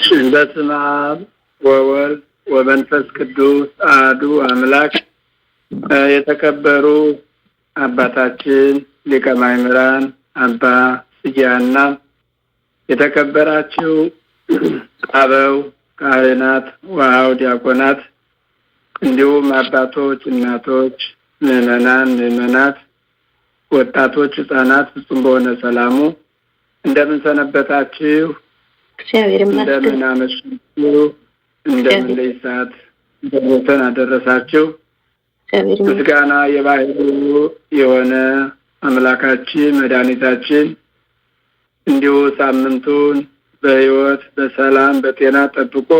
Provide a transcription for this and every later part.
በስመ አብ ወወልድ ወመንፈስ ቅዱስ አሐዱ አምላክ። የተከበሩ አባታችን ሊቀ ማእምራን አባ ጽጌሃና፣ የተከበራችሁ አበው ካህናት፣ ወአኀው ዲያቆናት፣ እንዲሁም አባቶች፣ እናቶች፣ ምዕመናን፣ ምዕመናት፣ ወጣቶች፣ ሕፃናት ፍጹም በሆነ ሰላሙ እንደምን ሰነበታችሁ? እግዚአብሔር ይመስገን። እንደምን አመሻችሁ? እንደምን ለይሳት እንደምን አደረሳችሁ? ምስጋና የባህሩ የሆነ አምላካችን መድኃኒታችን እንዲሁ ሳምንቱን በሕይወት በሰላም በጤና ጠብቆ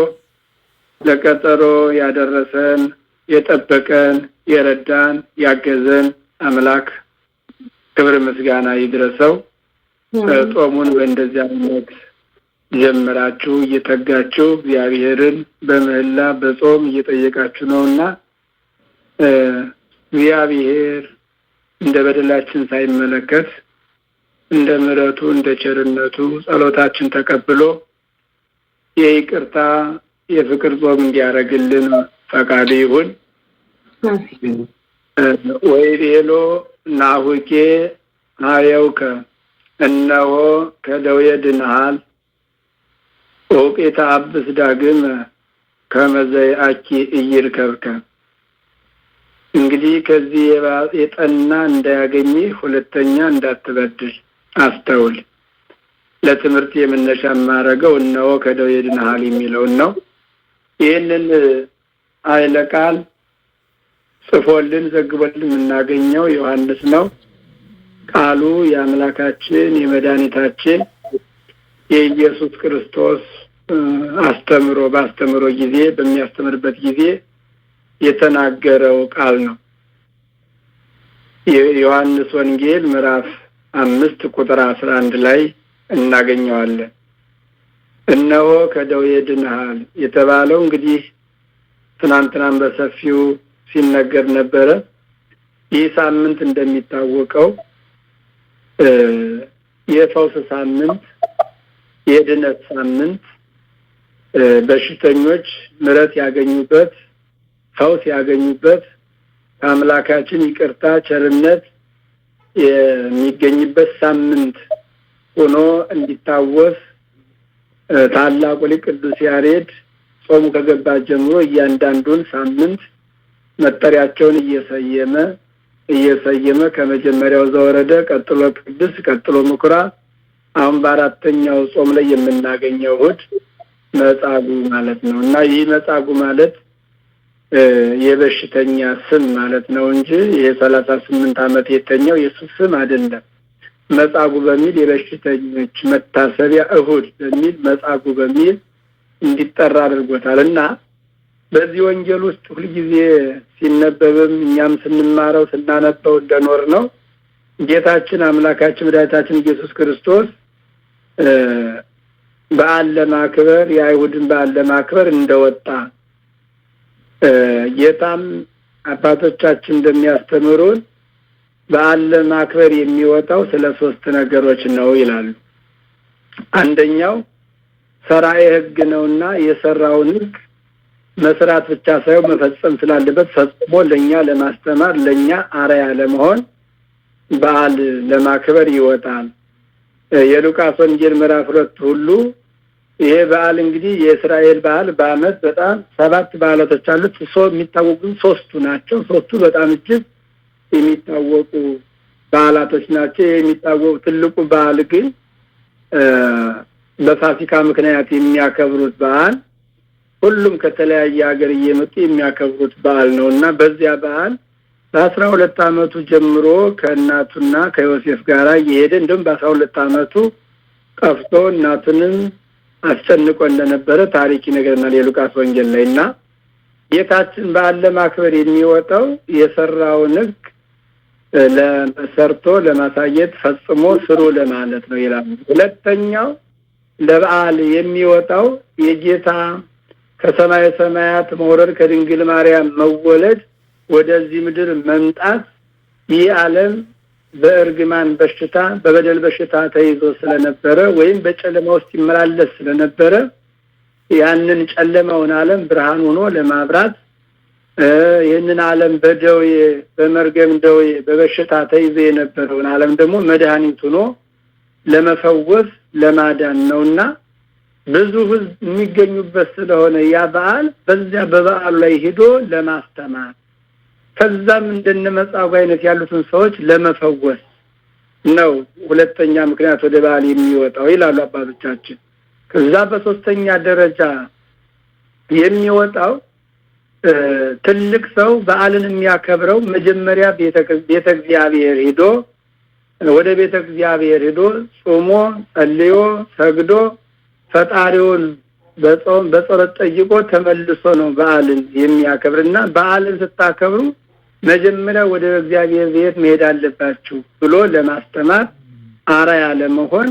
ለቀጠሮ ያደረሰን የጠበቀን የረዳን ያገዘን አምላክ ክብር ምስጋና ይድረሰው። ጾሙን በእንደዚህ አይነት ጀምራችሁ እየተጋችሁ እግዚአብሔርን በምህላ በጾም እየጠየቃችሁ ነውና እግዚአብሔር እንደ በደላችን ሳይመለከት እንደ ምሕረቱ እንደ ቸርነቱ ጸሎታችን ተቀብሎ የይቅርታ የፍቅር ጾም እንዲያደርግልን ፈቃዱ ይሁን። ወይቤሎ ናሁኬ ሀየውከ እነሆ ከደዌ ድነሃል ኦቄታ አብስ ዳግም ከመዘይአኪ ኢይርከብከ። እንግዲህ ከዚህ የጠና እንዳያገኝህ ሁለተኛ እንዳትበድል አስተውል። ለትምህርት የመነሻ የማደርገው እነሆ ከደዌ ድነሃል የሚለውን ነው። ይህንን ኃይለ ቃል ጽፎልን ዘግቦልን የምናገኘው ዮሐንስ ነው። ቃሉ የአምላካችን የመድኃኒታችን የኢየሱስ ክርስቶስ አስተምሮ ባስተምሮ ጊዜ በሚያስተምርበት ጊዜ የተናገረው ቃል ነው። የዮሐንስ ወንጌል ምዕራፍ 5 ቁጥር 11 ላይ እናገኘዋለን። እነሆ ከደዌ ድነሃል የተባለው እንግዲህ ትናንትናም በሰፊው ሲነገር ነበረ። ይህ ሳምንት እንደሚታወቀው የፈውስ ሳምንት፣ የድነት ሳምንት፣ በሽተኞች ምሕረት ያገኙበት፣ ፈውስ ያገኙበት፣ ከአምላካችን ይቅርታ ቸርነት የሚገኝበት ሳምንት ሆኖ እንዲታወስ ታላቁ ሊቅ ቅዱስ ያሬድ ጾሙ ከገባ ጀምሮ እያንዳንዱን ሳምንት መጠሪያቸውን እየሰየመ ከመጀመሪያው ዘወረደ፣ ቀጥሎ ቅዱስ፣ ቀጥሎ ምኩራብ፣ አሁን በአራተኛው ጾም ላይ የምናገኘው እሑድ መጻጉዕ ማለት ነው እና ይህ መጻጉዕ ማለት የበሽተኛ ስም ማለት ነው እንጂ የ38 ዓመት የተኛው የሱስ ስም አይደለም። መጻጉዕ በሚል የበሽተኞች መታሰቢያ እሑድ በሚል መጻጉዕ በሚል እንዲጠራ አድርጎታል እና በዚህ ወንጌል ውስጥ ሁልጊዜ ሲነበብም እኛም ስንማረው ስናነበው እንደኖር ነው ጌታችን አምላካችን መድኃኒታችን ኢየሱስ ክርስቶስ በዓል ለማክበር የአይሁድን በዓል ለማክበር እንደወጣ ጌታም አባቶቻችን እንደሚያስተምሩን በዓል ለማክበር የሚወጣው ስለ 3 ነገሮች ነው ይላሉ። አንደኛው ሠራኤ ሕግ ነውና የሰራውን ሕግ መስራት ብቻ ሳይሆን መፈጸም ስላለበት ፈጽሞ ለኛ ለማስተማር ለኛ አርአያ ለመሆን በዓል ለማክበር ይወጣል። የሉቃስ ወንጌል ምዕራፍ 2 ሁሉ ይሄ በዓል እንግዲህ የእስራኤል በዓል በዓመት በጣም 7 በዓላቶች አሉት። የሚታወቁ 3ቱ ናቸው። 3ቱ በጣም እጅግ የሚታወቁ በዓላቶች ናቸው። የሚታወቁ ትልቁ በዓል ግን በፋሲካ ምክንያት የሚያከብሩት በዓል ሁሉም ከተለያየ ሀገር እየመጡ የሚያከብሩት በዓል ነውና በዚያ በዓል በ12 ዓመቱ ጀምሮ ከእናቱና ከዮሴፍ ጋር እየሄደ እንደውም በ12 ዓመቱ ጠፍቶ እናቱንም አስጨንቆ እንደነበረ ታሪክ ይነግረናል የሉቃስ ወንጌል ላይና ጌታችን በዓል ለማክበር የሚወጣው የሰራውን ሕግ ለሰርቶ ለማሳየት ፈጽሞ ስሩ ለማለት ነው ይላል። ሁለተኛው ለበዓል የሚወጣው የጌታ ከሰማይ ሰማያት መውረድ ከድንግል ማርያም መወለድ ወደዚህ ምድር መምጣት ይህ ዓለም በእርግማን በሽታ በበደል በሽታ ተይዞ ስለነበረ ወይም በጨለማ ውስጥ ይመላለስ ስለነበረ ያንን ጨለማውን ዓለም ብርሃን ሆኖ ለማብራት ይህንን ዓለም በደዌ በመርገም ደዌ በበሽታ ተይዞ የነበረውን ዓለም ደግሞ መድኃኒት ሆኖ ለመፈወስ ለማዳን ነውና ብዙ ሕዝብ የሚገኙበት ስለሆነ ያ በዓል በዚያ በበዓሉ ላይ ሄዶ ለማስተማር ከዛም እንደነመጻጉ አይነት ያሉትን ሰዎች ለመፈወስ ነው ሁለተኛ ምክንያት ወደ በዓል የሚወጣው ይላሉ አባቶቻችን። ከዛ በሶስተኛ ደረጃ የሚወጣው ትልቅ ሰው በዓልን የሚያከብረው መጀመሪያ ቤተ እግዚአብሔር ሄዶ ወደ ቤተ እግዚአብሔር ሄዶ ጾሞ ጸልዮ ሰግዶ ፈጣሪውን በጸሎት ጠይቆ ተመልሶ ነው በዓልን የሚያከብርና በዓልን ስታከብሩ መጀመሪያ ወደ እግዚአብሔር ቤት መሄድ አለባችሁ ብሎ ለማስተማር አርአያ ለመሆን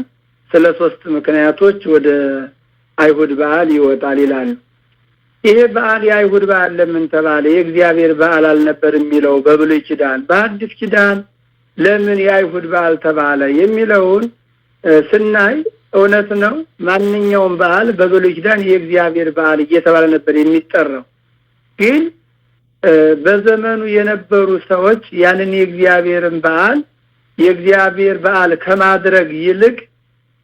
ስለ ሶስት ምክንያቶች ወደ አይሁድ በዓል ይወጣል ይላሉ። ይሄ በዓል የአይሁድ በዓል ለምን ተባለ? የእግዚአብሔር በዓል አልነበር የሚለው በብሉይ ኪዳን፣ በአዲስ ኪዳን ለምን የአይሁድ በዓል ተባለ የሚለውን ስናይ እውነት ነው። ማንኛውም በዓል በብሉይ ኪዳን የእግዚአብሔር በዓል እየተባለ ነበር የሚጠራው። ግን በዘመኑ የነበሩ ሰዎች ያንን የእግዚአብሔርን በዓል የእግዚአብሔር በዓል ከማድረግ ይልቅ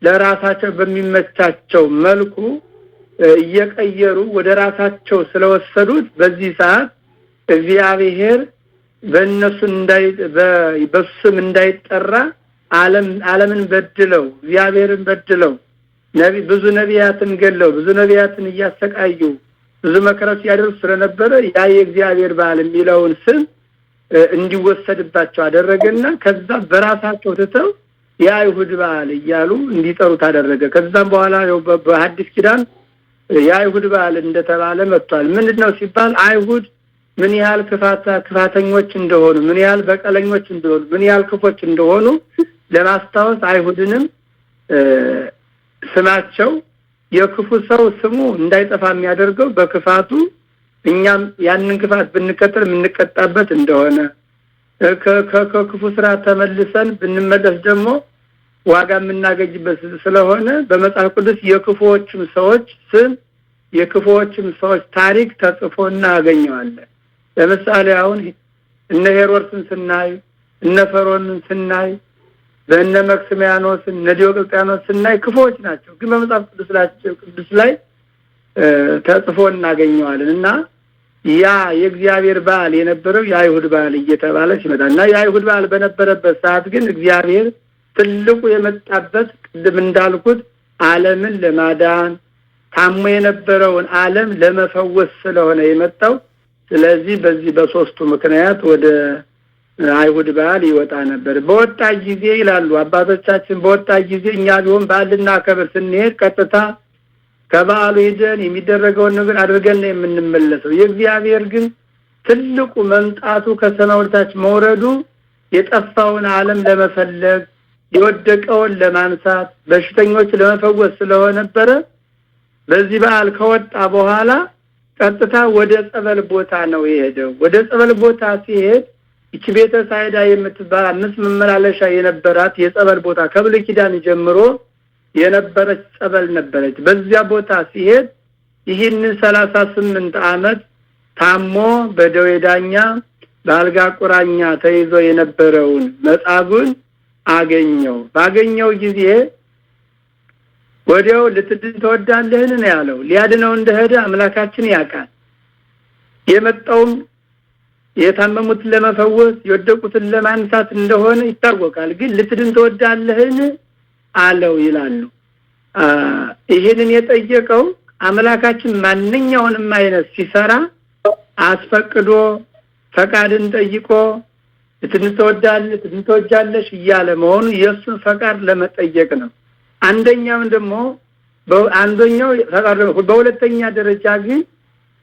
ለራሳቸው በሚመቻቸው መልኩ እየቀየሩ ወደ ራሳቸው ስለወሰዱት በዚህ ሰዓት እግዚአብሔር በስም እንዳይጠራ ዓለምን በድለው እግዚአብሔርን በድለው ብዙ ነቢያትን ገለው ብዙ ነቢያትን እያሰቃዩ ብዙ መከራዎች ያደርሱ ስለነበረ ያ የእግዚአብሔር በዓል የሚለውን ስም እንዲወሰድባቸው አደረገና ከዛ በራሳቸው ትተው የአይሁድ በዓል እያሉ እንዲጠሩት አደረገ። ከዛም በኋላ በሐዲስ ኪዳን የአይሁድ በዓል እንደተባለ መጥቷል። ምንድነው ሲባል አይሁድ ምን ያህል ክፋተኞች እንደሆኑ፣ ምን ያህል በቀለኞች እንደሆኑ፣ ምን ያህል ክፎች እንደሆኑ ለማስታወስ አይሁድንም ስማቸው የክፉ ሰው ስሙ እንዳይጠፋ የሚያደርገው በክፋቱ እኛም ያንን ክፋት ብንከተል የምንቀጣበት እንደሆነ ከክፉ ስራ ተመልሰን ብንመለስ ደግሞ ዋጋ የምናገኝበት ስለሆነ በመጽሐፍ ቅዱስ የክፉዎችም ሰዎች ስም የክፉዎችም ሰዎች ታሪክ ተጽፎ እናገኘዋለን። ለምሳሌ አሁን እነ ሄሮድስን ስናይ እነ ፈርዖንን ስናይ በእነ መክስሚያኖስ እነ ዲዮቅልጥያኖስ ስናይ ክፉዎች ናቸው። ግን በመጽሐፍ ቅዱስ ላይ ተጽፎ እናገኘዋለን እና ያ የእግዚአብሔር በዓል የነበረው የአይሁድ በዓል እየተባለ ሲመጣና የአይሁድ በዓል በነበረበት ሰዓት ግን እግዚአብሔር ትልቁ የመጣበት ቅድም እንዳልኩት ዓለምን ለማዳን ታሞ የነበረውን ዓለም ለመፈወስ ስለሆነ የመጣው። ስለዚህ በዚህ በሶስቱ ምክንያት ወደ አይሁድ በዓል ይወጣ ነበር። በወጣ ጊዜ ይላሉ አባቶቻችን በወጣ ጊዜ እኛ ቢሆን በዓልና ከብር ስንሄድ ቀጥታ ከበዓሉ ሄደን የሚደረገውን ነገር አድርገን ነው የምንመለሰው። የእግዚአብሔር ግን ትልቁ መምጣቱ ከሰማይ ወደታች መውረዱ የጠፋውን ዓለም ለመፈለግ የወደቀውን ለማንሳት በሽተኞች ለመፈወስ ስለነበረ በዚህ በዓል ከወጣ በኋላ ቀጥታ ወደ ጸበል ቦታ ነው የሄደው። ወደ ጸበል ቦታ ሲሄድ እቺ ቤተ ሳይዳ የምትባል አምስት መመላለሻ የነበራት የጸበል ቦታ ከብሉይ ኪዳን ጀምሮ የነበረች ጸበል ነበረች። በዚያ ቦታ ሲሄድ ይህን 38 ዓመት ታሞ በደዌ ዳኛ በአልጋ ቁራኛ ተይዞ የነበረውን መጻጉዕን አገኘው። ባገኘው ጊዜ ወዲያው ልትድን ተወዳለህን ነው ያለው። ሊያድነው እንደሄደ አምላካችን ያውቃል። የመጣውም የታመሙትን ለመፈወስ የወደቁትን ለማንሳት እንደሆነ ይታወቃል። ግን ልትድን ተወዳለህን አለው ይላሉ። ይሄንን የጠየቀው አምላካችን ማንኛውንም አይነት ሲሰራ አስፈቅዶ ፈቃድን ጠይቆ ትንተወጃለሽ እያለ መሆኑ የእሱን ፈቃድ ለመጠየቅ ነው። አንደኛው ደግሞ በሁለተኛ ደረጃ ግን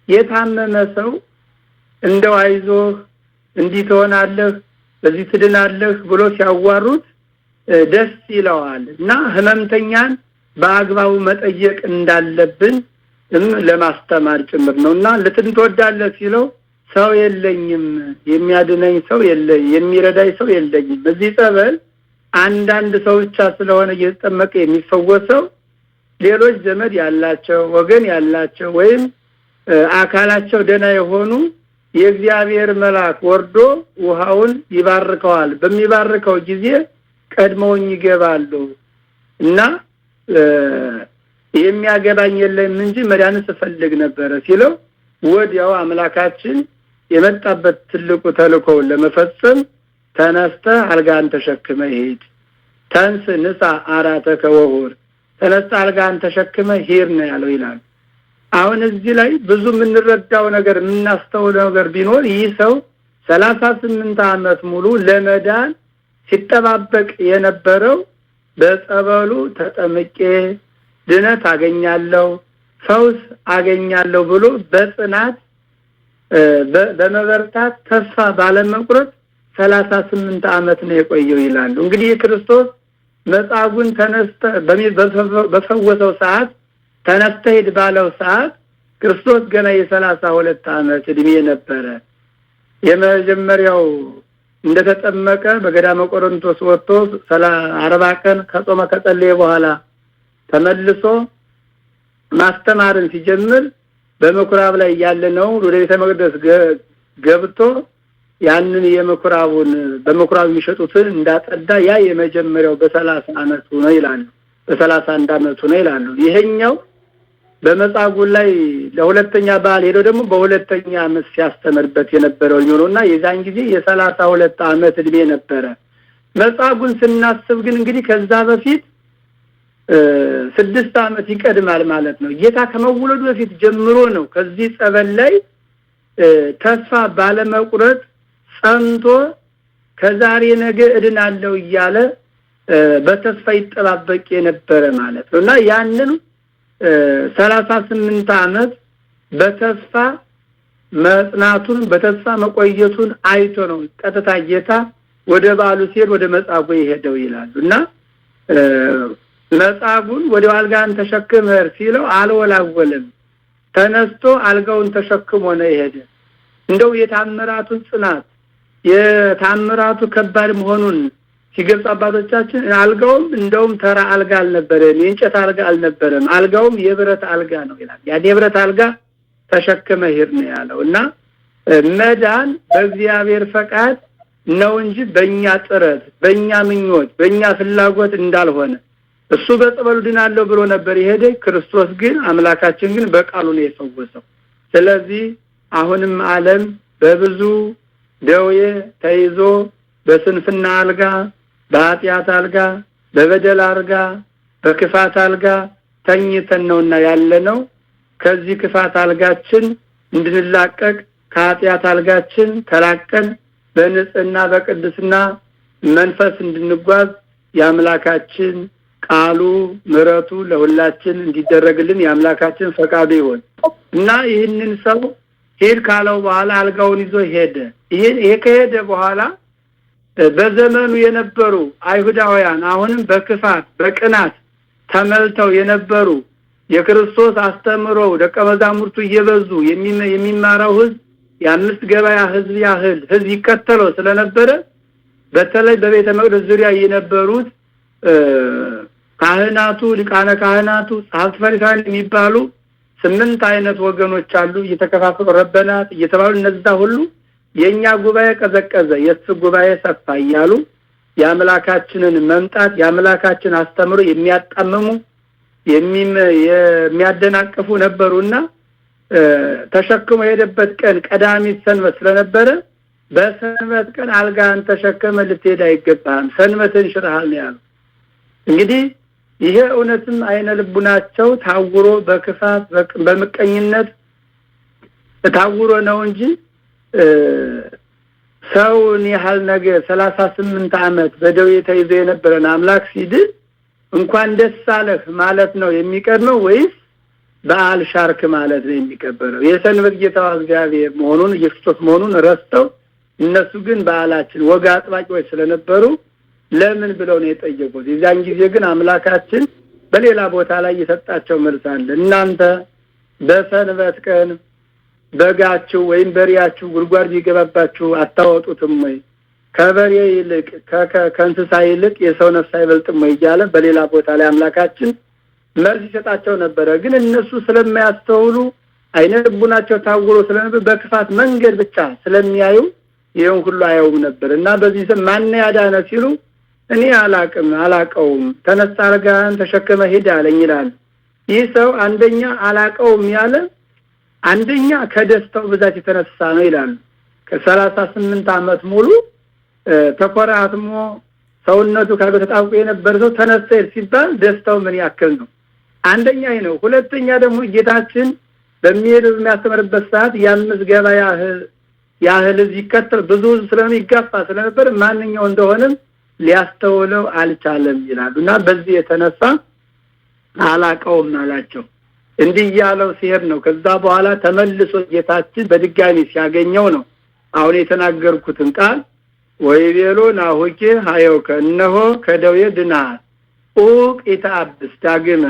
የታመመ ሰው እንደው አይዞህ እንዲህ ትሆናለህ በዚህ ትድናለህ ብሎ ሲያዋሩት ደስ ይለዋል እና ህመምተኛን በአግባቡ መጠየቅ እንዳለብን ለማስተማር ጭምር ነውና ልትድን ትወዳለህ ሲለው ሰው የለኝም የሚያድነኝ ሰው የለኝ የሚረዳኝ ሰው የለኝም። በዚህ ጸበል አንዳንድ ሰው ብቻ ስለሆነ እየተጠመቀ የሚፈወሰው ሌሎች ዘመድ ያላቸው ወገን ያላቸው ወይም አካላቸው ደና የሆኑ የእግዚአብሔር መልአክ ወርዶ ውሃውን ይባርከዋል። በሚባርከው ጊዜ ቀድመውኝ ይገባሉ እና የሚያገባኝ የለም እንጂ መዳንስ ፈልግ ነበር ሲለው ወዲያው አምላካችን የመጣበት ትልቁ ተልእኮውን ለመፈጸም ተነስተ አልጋን ተሸክመ ሂድ፣ ተንስ ንሳ አራተከ ወሁር፣ ተነስተ አልጋን ተሸክመ ሂድ ነው ያለው ይላል። አሁን እዚህ ላይ ብዙ የምንረዳው ነገር የምናስተውለው ነገር ቢኖር ይህ ሰው 38 ዓመት ሙሉ ለመዳን ሲጠባበቅ የነበረው በጸበሉ ተጠምቄ ድነት አገኛለሁ ፈውስ አገኛለሁ ብሎ በጽናት በመበርታት ተስፋ ባለመቁረጥ 38 ዓመት ነው የቆየው ይላሉ። እንግዲህ ክርስቶስ መጻጉዕን ተነስተ በፈወሰው ሰዓት ተነስተ ሂድ ባለው ሰዓት ክርስቶስ ገና የ32 ዓመት እድሜ ነበረ። የመጀመሪያው እንደተጠመቀ በገዳመ ቆሮንቶስ ወጥቶ 40 ቀን ከጾመ ከጸለየ በኋላ ተመልሶ ማስተማርን ሲጀምር በመኩራብ ላይ ያለ ነው ወደ ቤተ መቅደስ ገብቶ ያንን የመኩራቡን በመኩራብ የሚሸጡትን እንዳጠዳ ያ የመጀመሪያው በ30 ዓመቱ ነው ይላሉ። በ31 ዓመቱ ነው ይላሉ። ይሄኛው በመጻጉዕ ላይ ለሁለተኛ በዓል ሄዶ ደግሞ በሁለተኛ ዓመት ሲያስተምርበት የነበረው ነውና የዛን ጊዜ የ32 ዓመት እድሜ ነበረ። መጻጉዕን ስናስብ ግን እንግዲህ ከዛ በፊት 6 ዓመት ይቀድማል ማለት ነው። ጌታ ከመወለዱ በፊት ጀምሮ ነው ከዚህ ጸበል ላይ ተስፋ ባለመቁረጥ ጸንቶ ከዛሬ ነገ እድናለሁ እያለ በተስፋ ይጠባበቅ የነበረ ማለት ነውና ያንን 38 ዓመት በተስፋ መጽናቱን በተስፋ መቆየቱን አይቶ ነው ቀጥታ ጌታ ወደ በዓሉ ሲሄድ ወደ መጻጉዕ ይሄደው ይላሉና መጻጉዕን ወደ አልጋን ተሸክመ ሲለው አልወላወለም። ተነስቶ አልጋውን ተሸክሞ ነው ይሄደ። እንደው የታምራቱን ጽናት የታምራቱ ከባድ መሆኑን ሲገልጽ አባቶቻችን አልጋውም እንደውም ተራ አልጋ አልነበረም፣ የእንጨት አልጋ አልነበረም፣ አልጋውም የብረት አልጋ ነው ይላል። ያ የብረት አልጋ ተሸክመ ሂድ ነው ያለውና መዳን በእግዚአብሔር ፈቃድ ነው እንጂ በእኛ ጥረት በእኛ ምኞት በእኛ ፍላጎት እንዳልሆነ እሱ በጸበሉ ድናለሁ ብሎ ነበር ይሄደ። ክርስቶስ ግን አምላካችን ግን በቃሉ ነው የፈወሰው። ስለዚህ አሁንም ዓለም በብዙ ደዌ ተይዞ በስንፍና አልጋ በኃጢአት አልጋ በበደል አልጋ በክፋት አልጋ ተኝተን ነውና ያለነው ከዚህ ክፋት አልጋችን እንድንላቀቅ ከኃጢአት አልጋችን ተላቀን በንጽህና በቅድስና መንፈስ እንድንጓዝ ያምላካችን ቃሉ ምሕረቱ ለሁላችን እንዲደረግልን ያምላካችን ፈቃዱ ይሁን እና ይህንን ሰው ሄድ ካለው በኋላ አልጋውን ይዞ ሄደ። ይሄ ከሄደ በኋላ በዘመኑ የነበሩ አይሁዳውያን አሁንም በክፋት በቅናት ተመልተው የነበሩ የክርስቶስ አስተምሮ ደቀ መዛሙርቱ እየበዙ የሚማራው ህዝብ የአምስት ገበያ ህዝብ ያህል ህዝብ ይከተለው ስለነበረ በተለይ በቤተ መቅደስ ዙሪያ የነበሩት ካህናቱ ሊቃነ ካህናቱ ጸሐፍት ፈሪሳውያን የሚባሉ 8 አይነት ወገኖች አሉ እየተከፋፈሉ ረበናት እየተባሉ እነዛ ሁሉ የኛ ጉባኤ ቀዘቀዘ የሱ ጉባኤ ሰፋ እያሉ ያምላካችንን መምጣት ያምላካችን አስተምሮ የሚያጣምሙ የሚያደናቅፉ ነበሩና ተሸክሞ የሄደበት ቀን ቀዳሚት ሰንበት ስለነበረ በሰንበት ቀን አልጋን ተሸክመ ልትሄድ አይገባም ሰንበትን ሽረሃል ነው ያለው። እንግዲህ ይሄ እውነትም አይነ ልቡናቸው ታውሮ በክፋት በመቀኝነት ታውሮ ነው እንጂ ሰውን ያህል ነገር 38 ዓመት በደዌ ተይዞ የነበረን አምላክ ሲድን እንኳን ደስ አለህ ማለት ነው የሚቀድመው ወይስ በዓል ሻርክ ማለት ነው የሚቀበለው? የሰንበት ጌታው እግዚአብሔር መሆኑን ኢየሱስ መሆኑን ረስተው እነሱ ግን በዓላችን ወጋ አጥባቂዎች ስለነበሩ ለምን ብለው ነው የጠየቁት። የዛን ጊዜ ግን አምላካችን በሌላ ቦታ ላይ የሰጣቸው መልስ አለ። እናንተ በሰንበት ቀን በጋችሁ ወይም በሪያችሁ ጉድጓድ ቢገባባችሁ አታወጡትም ወይ? ከበሬ ይልቅ ከእንስሳ ይልቅ የሰው ነፍስ አይበልጥም ወይ እያለ በሌላ ቦታ ላይ አምላካችን መልስ ይሰጣቸው ነበር። ግን እነሱ ስለማያስተውሉ አይነ ልቡናቸው ታውሮ ስለነበር በክፋት መንገድ ብቻ ስለሚያዩ ይሄን ሁሉ አያውም ነበር እና በዚህ ሰም ማን ያዳነ ሲሉ እኔ አላቀውም ተነሳ አልጋህን ተሸክመ ሂድ አለኝ ይላል። ይህ ሰው አንደኛ አላቀውም ያለ አንደኛ ከደስታው ብዛት የተነሳ ነው ይላል። ከ38 ዓመት ሙሉ ተቆራጥሞ ሰውነቱ ተጣብቆ የነበረ ሰው ተነሳ ሲባል ደስታው ምን ያክል ነው? አንደኛ ይሄ ነው። ሁለተኛ ደግሞ ጌታችን በሚሄደው የሚያስተምርበት ሰዓት ያምስ ገባ ያህል ይከተል ብዙ ስለሚጋፋ ስለነበር ማንኛው እንደሆነም ሊያስተውለው አልቻለም ይላሉና በዚህ የተነሳ አላቀውም አላቸው። እንዲህ ያለው ሲሄድ ነው ከዛ በኋላ ተመልሶ ጌታችን በድጋሚ ሲያገኘው ነው አሁን የተናገርኩትን ቃል ወይ ቤሎ ናሁኬ ሃዮከ እነሆ ከደዌ ድናል ኡቅ ኢታብስ ዳግመ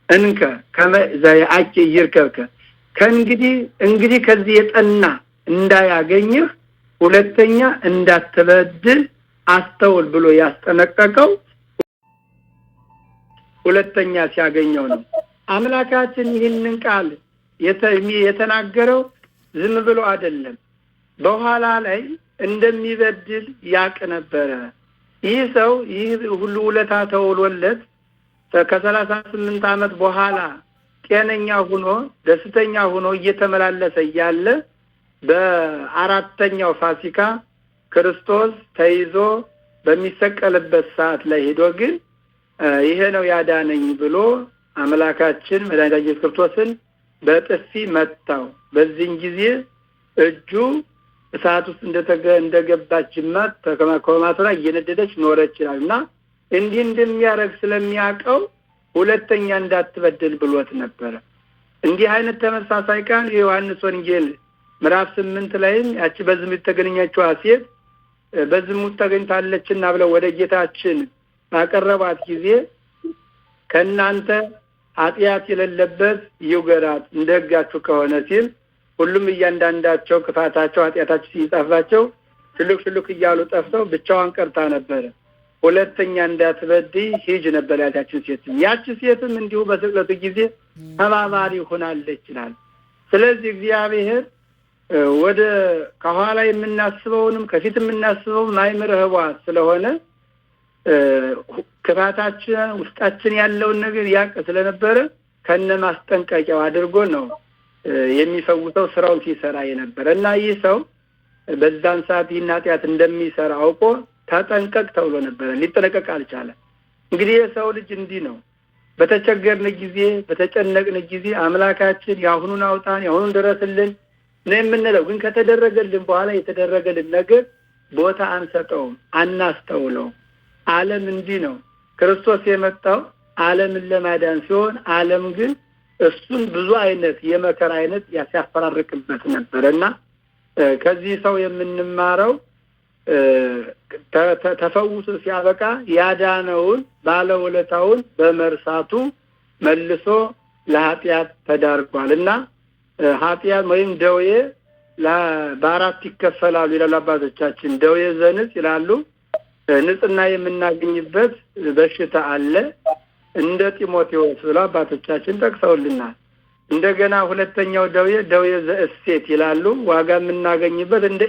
እንከ ከመዘይ አቂ ይርከብከ ከእንግዲህ ከዚህ የጠና እንዳያገኝህ ሁለተኛ እንዳትበድል አስተውል ብሎ ያስጠነቀቀው ሁለተኛ ሲያገኘው ነው። አምላካችን ይህንን ቃል የተናገረው ዝም ብሎ አይደለም። በኋላ ላይ እንደሚበድል ያቅ ነበረ። ይህ ሰው ይህ ሁሉ ውለታ ተውሎለት ከ38 ዓመት በኋላ ጤነኛ ሆኖ ደስተኛ ሆኖ እየተመላለሰ ያለ በአራተኛው ፋሲካ ክርስቶስ ተይዞ በሚሰቀልበት ሰዓት ላይ ሄዶ ግን ይሄ ነው ያዳነኝ ብሎ አምላካችን መድኃኒታችን ኢየሱስ ክርስቶስን በጥፊ መታው። በዚህን ጊዜ እጁ እሳት ውስጥ እንደገባች ጅማት ከማኮማቷ እየነደደች ኖረች ይላልና እንዲህ እንደሚያረግ ስለሚያቀው ሁለተኛ እንዳትበድል ብሎት ነበር። እንዲህ አይነት ተመሳሳይ ቃል የዮሐንስ ወንጌል ምዕራፍ 8 ላይም ያቺ በዝሙት ተገኘችው ሴት በዝሙት ተገኝታለችና ብለው ወደ ጌታችን ባቀረባት ጊዜ ከናንተ ኃጢአት የሌለበት ይውገራት እንደጋችሁ ከሆነ ሲል ሁሉም እያንዳንዳቸው ክፋታቸው ኃጢአታቸው ሲጻፋቸው ሽልክ እያሉ ጠፍተው ብቻዋን ቀርታ ነበር። ሁለተኛ እንዳትበድይ ሂጅ ነበር ያለችው ሴት። ያቺ ሴትም እንዲሁ በስቅለቱ ጊዜ ተባባሪ ሆናለች ይላል። ስለዚህ እግዚአብሔር ወደ ከኋላ የምናስበውንም ከፊት የምናስበውም ማይምረህዋ ስለሆነ ክፋታችን ውስጣችን ያለውን ነገር ያቀ ስለነበረ ከነ ማስጠንቀቂያው አድርጎ ነው የሚፈውሰው ስራውን ሲሰራ የነበረና ይህ ሰው በዛን ሰዓት ይህን ኃጢአት እንደሚሰራ አውቆ ተጠንቀቅ ተብሎ ነበር። ሊጠነቀቅ አልቻለም። እንግዲህ የሰው ልጅ እንዲህ ነው። በተቸገርን ጊዜ በተጨነቅን ጊዜ አምላካችን ያሁኑን አውጣን ያሁኑን ድረስልን ነው የምንለው። ግን ከተደረገልን በኋላ የተደረገልን ነገር ቦታ አንሰጠውም፣ አናስተውለውም። ዓለም እንዲህ ነው። ክርስቶስ የመጣው ዓለምን ለማዳን ሲሆን ዓለም ግን እሱን ብዙ አይነት የመከራ አይነት ያሲያፈራርቅበት ነበርና ከዚህ ሰው የምንማረው ተፈውሶ ሲያበቃ ያዳነውን ባለውለታውን በመርሳቱ መልሶ ለኃጢአት ተዳርጓልና ኃጢአት ወይም ደዌ በአራት ይከፈላሉ ይላሉ አባቶቻችን። ደዌ ዘንጽ ይላሉ። ንጽህና የምናገኝበት በሽታ አለ እንደ ጢሞቴዎስ ብለው አባቶቻችን ጠቅሰውልናል። እንደገና ሁለተኛው ደዌ ዘእሴት ይላሉ። ዋጋ የምናገኝበት እንደ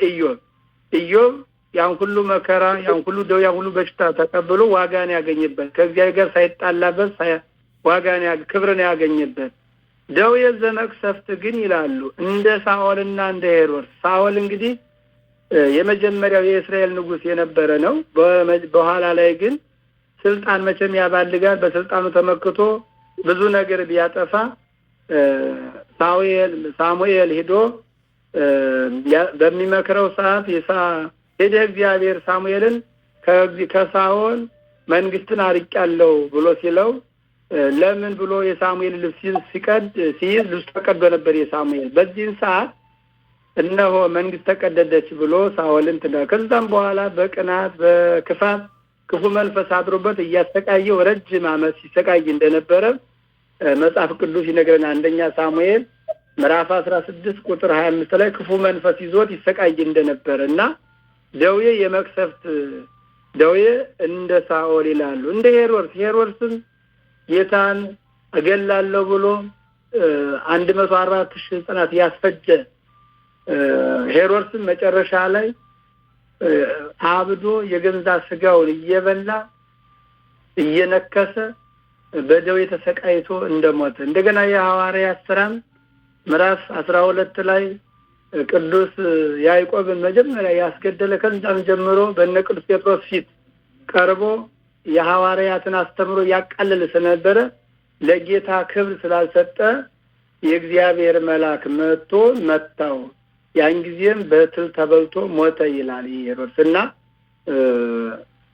ኢዮብ ያን ሁሉ መከራ ያን ሁሉ ደዌ ያን ሁሉ በሽታ ተቀብሎ ዋጋን ያገኝበት ከእግዚአብሔር ጋር ሳይጣላበት ዋጋን ክብርን ያገኝበት። ደዌ ዘመቅሰፍት ግን ይላሉ እንደ ሳኦልና እንደ ሄሮድስ። ሳኦል እንግዲህ የመጀመሪያው የእስራኤል ንጉስ የነበረ ነው። በኋላ ላይ ግን ስልጣን መቼም ያባልጋል። በስልጣኑ ተመክቶ ብዙ ነገር ቢያጠፋ ሳሙኤል ሄዶ በሚመክረው ሰዓት ሄደ እግዚአብሔር ሳሙኤልን ከሳኦል መንግስትን አርቄያለሁ ብሎ ሲለው ለምን ብሎ የሳሙኤል ልብስ ሲይዝ ልብስ ተቀዶ ነበር የሳሙኤል። በዚህን ሰዓት እነሆ መንግስት ተቀደደች ብሎ ሳኦልን ከዛም በኋላ በቅናት በክፋት ክፉ መንፈስ አድሮበት እያሰቃየው ረጅም ዓመት ሲሰቃይ እንደነበረ መጽሐፍ ቅዱስ ይነግረናል። አንደኛ ሳሙኤል ምዕራፍ 16 ቁጥር 25 ላይ ክፉ መንፈስ ይዞት ይሰቃይ እንደነበረና ደዌ የመቅሰፍት ደዌ እንደ ሳኦል ይላሉ። እንደ ሄሮድስም ጌታን እገላለሁ ብሎ 144,000 ሕፃናት ያስፈጀ ሄሮድስ መጨረሻ ላይ አብዶ የገንዛ ስጋውን እየበላ እየነከሰ በደዌ ተሰቃይቶ እንደሞተ እንደገና የሐዋርያት ሥራ ምዕራፍ 12 ላይ ቅዱስ ያዕቆብን መጀመሪያ ያስገደለ ከዛም ጀምሮ በእነ ቅዱስ ጴጥሮስ ፊት ቀርቦ የሐዋርያትን አስተምሮ ያቃልል ስለነበረ ለጌታ ክብር ስላልሰጠ የእግዚአብሔር መልአክ መጥቶ መታው። ያን ጊዜም በትል ተበልቶ ሞተ ይላል ሄሮድስና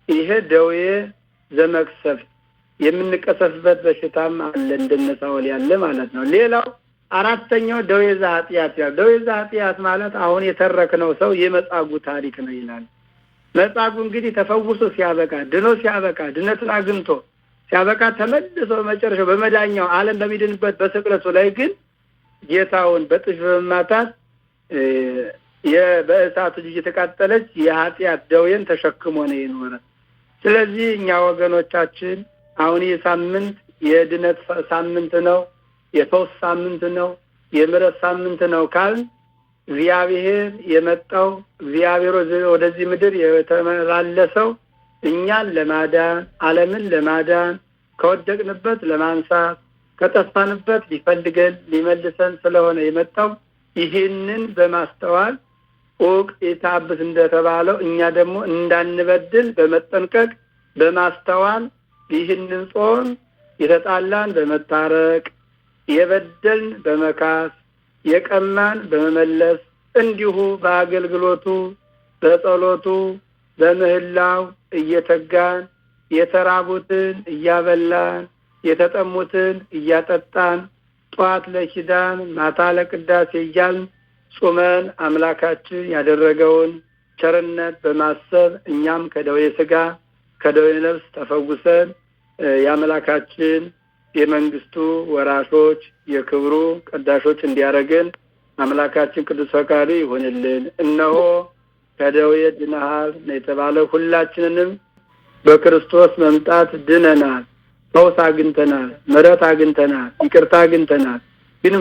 ይሄ ደዌ ዘመቅሰፍት የምንቀሰፍበት በሽታም አለ እንደነ ሳኦል ያለ ማለት ነው። ሌላው አራተኛው ደዌ ዘኃጢአት ያ ደዌ ዘኃጢአት ማለት አሁን የተረክነው ሰው የመጻጉዕ ታሪክ ነው ይላል። መጻጉዕ እንግዲህ ተፈውሶ ሲያበቃ ድኖ ሲያበቃ ድነትን አግኝቶ ሲያበቃ ተመልሶ መጨረሻው በመዳኛው ዓለም በሚድንበት በስቅለቱ ላይ ግን ጌታውን በጥፊ በመማታት በእሳቱ እየተቃጠለች የኃጢአት ደዌን ተሸክሞ ነው የኖረ። ስለዚህ እኛ ወገኖቻችን አሁን የሳምንት የድነት ሳምንት ነው፣ የፈውስ ሳምንት ነው፣ የምሕረት ሳምንት ነው ካል እግዚአብሔር የመጣው እግዚአብሔር ወደዚህ ምድር የተመላለሰው እኛን ለማዳን ዓለምን ለማዳን ከወደቅንበት ለማንሳት ከጠፋንበት ሊፈልገን ሊመልሰን ስለሆነ የመጣው ይህንን በማስተዋል ኦቅ የታብስ እንደተባለው እኛ ደግሞ እንዳንበድል በመጠንቀቅ በማስተዋል ይህንን ጾም የተጣላን በመታረቅ የበደልን በመካስ የቀማን በመመለስ እንዲሁ በአገልግሎቱ በጸሎቱ በምህላው እየተጋን የተራቡትን እያበላን የተጠሙትን እያጠጣን ጧት ለኪዳን ማታ ለቅዳሴ እያልን ጾመን አምላካችን ያደረገውን ቸርነት በማሰብ እኛም ከደዌ ሥጋ ከደዌ ነፍስ ተፈውሰን የአምላካችን የመንግስቱ ወራሾች የክብሩ ቀዳሾች እንዲያደርገን አምላካችን ቅዱስ ፈቃዱ ይሁንልን። እነሆ ከደዌ ድነሃል የተባለ ሁላችንንም በክርስቶስ መምጣት ድነናል፣ ፈውስ አግኝተናል፣ ምሕረት አግኝተናል፣ ይቅርታ አግኝተናል። ግን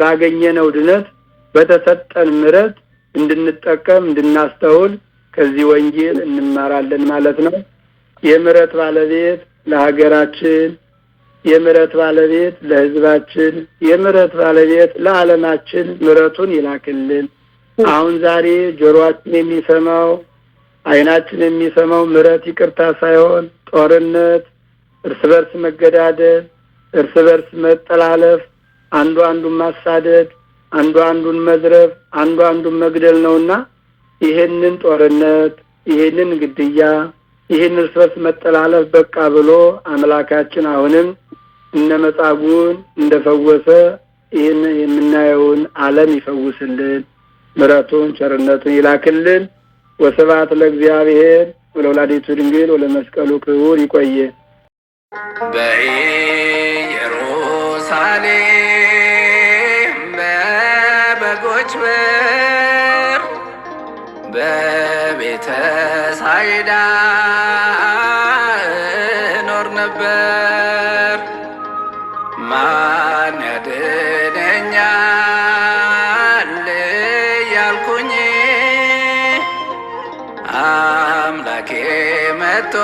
ባገኘነው ድነት በተሰጠን ምሕረት እንድንጠቀም እንድናስተውል ከዚህ ወንጌል እንማራለን ማለት ነው። የምሕረት ባለቤት ለሀገራችን፣ የምሕረት ባለቤት ለሕዝባችን፣ የምሕረት ባለቤት ለዓለማችን ምሕረቱን ይላክልን። አሁን ዛሬ ጆሮአችን የሚሰማው ዓይናችን የሚሰማው ምሕረት ይቅርታ ሳይሆን ጦርነት፣ እርስ በርስ መገዳደል፣ እርስ በርስ መጠላለፍ፣ አንዱ አንዱን ማሳደድ፣ አንዱ አንዱን መዝረፍ፣ አንዱ አንዱን መግደል ነውና ይሄንን ጦርነት ይሄንን ግድያ ይሄን እርስ በርስ መጠላለፍ በቃ ብሎ አምላካችን አሁንም እነ መጻጉዕን እንደፈወሰ ይሄን የምናየውን ዓለም ይፈውስልን፣ ምሕረቱን ቸርነቱን ይላክልን። ወስብሐት ለእግዚአብሔር ወለወላዲቱ ድንግል ወለመስቀሉ ክቡር። ይቆየ። በኢየሩሳሌም በበጎች በር በቤተ ሳይዳ እኖር ነበር። ማን ያድነኛል እያልኩኝ አምላኬ መጥቶ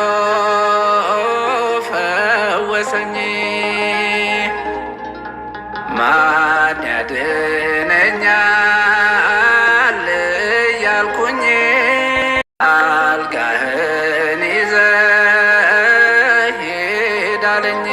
ፈወሰኝ። ማን ያድነኛል እያልኩኝ አልጋህን ይዘህ ሂድ አለኝ።